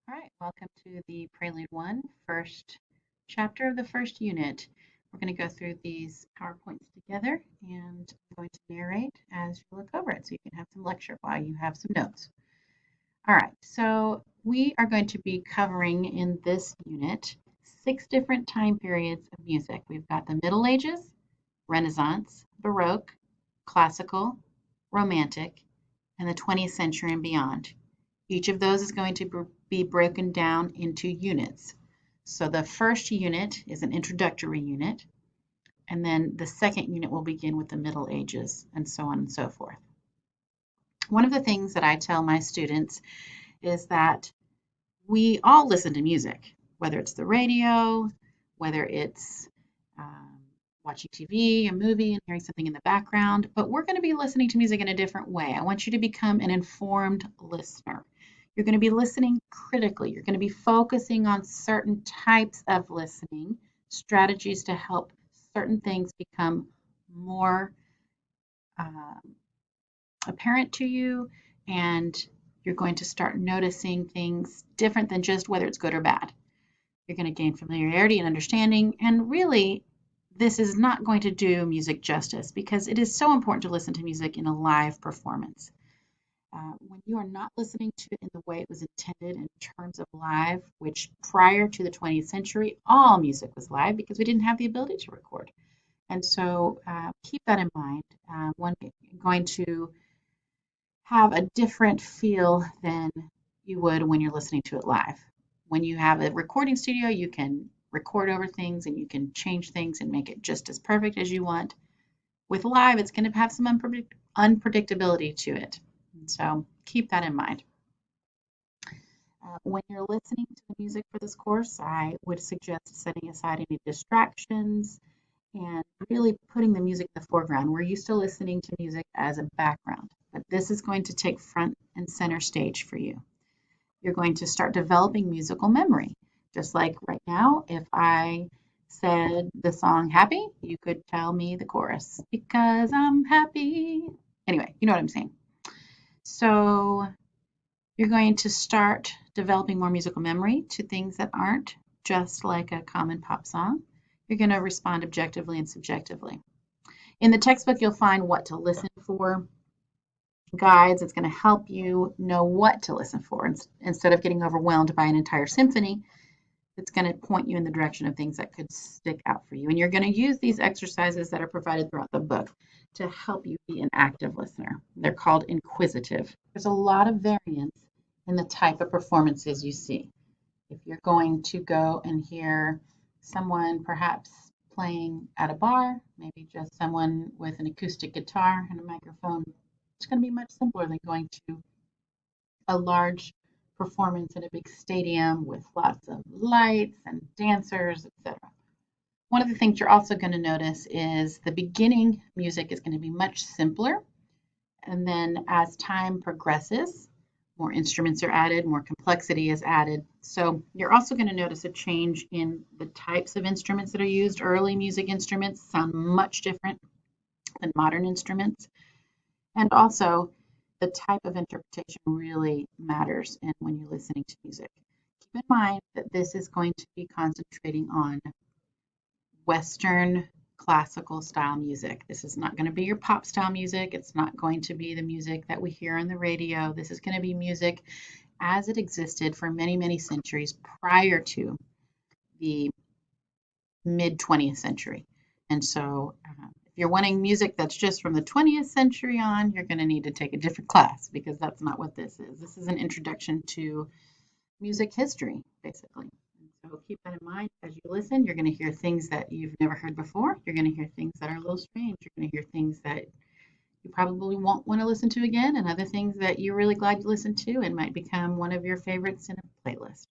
All right, welcome to the Prelude 1, first chapter of the first unit. We're going to go through these PowerPoints together, and I'm going to narrate as you look over it so you can have some lecture while you have some notes. All right, so we are going to be covering in this unit 6 different time periods of music. We've got the Middle Ages, Renaissance, Baroque, Classical, Romantic, and the 20th century and beyond. Each of those is going to be broken down into units. So the first unit is an introductory unit, and then the second unit will begin with the Middle Ages, and so on and so forth. One of the things that I tell my students is that we all listen to music, whether it's the radio, whether it's watching TV, a movie, and hearing something in the background, but we're going to be listening to music in a different way. I want you to become an informed listener. You're going to be listening critically. You're going to be focusing on certain types of listening, strategies to help certain things become more apparent to you, and you're going to start noticing things different than just whether it's good or bad. You're going to gain familiarity and understanding, and really, this is not going to do music justice because it is so important to listen to music in a live performance. When you are not listening to it in the way it was intended in terms of live, which prior to the 20th century, all music was live because we didn't have the ability to record. And so keep that in mind. One going to have a different feel than you would when you're listening to it live. When you have a recording studio, you can record over things and you can change things and make it just as perfect as you want. With live, it's going to have some unpredictability to it. And so keep that in mind. When you're listening to the music for this course, I would suggest setting aside any distractions and really putting the music in the foreground. We're used to listening to music as a background, but this is going to take front and center stage for you. You're going to start developing musical memory. Just like right now, if I said the song Happy, you could tell me the chorus, because I'm happy. Anyway, you know what I'm saying. So you're going to start developing more musical memory to things that aren't just like a common pop song. You're going to respond objectively and subjectively. In the textbook, you'll find what to listen for, guides. It's going to help you know what to listen for. Instead of getting overwhelmed by an entire symphony, it's going to point you in the direction of things that could stick out for you. And you're going to use these exercises that are provided throughout the book to help you be an active listener. They're called inquisitive. There's a lot of variance in the type of performances you see. If you're going to go and hear someone perhaps playing at a bar, maybe just someone with an acoustic guitar and a microphone, it's going to be much simpler than going to a large performance in a big stadium with lots of lights and dancers, etc. One of the things you're also going to notice is the beginning music is going to be much simpler. And then as time progresses, more instruments are added, more complexity is added. So you're also going to notice a change in the types of instruments that are used. Early music instruments sound much different than modern instruments. And also, the type of interpretation really matters when you're listening to music. Keep in mind that this is going to be concentrating on Western classical style music. This is not going to be your pop style music. It's not going to be the music that we hear on the radio. This is going to be music as it existed for many, many centuries prior to the mid 20th century. And so if you're wanting music that's just from the 20th century on, you're going to need to take a different class because that's not what this is. This is an introduction to music history, basically. So keep that in mind as you listen. You're going to hear things that you've never heard before. You're going to hear things that are a little strange. You're going to hear things that you probably won't want to listen to again, and other things that you're really glad you listened to and might become one of your favorites in a playlist.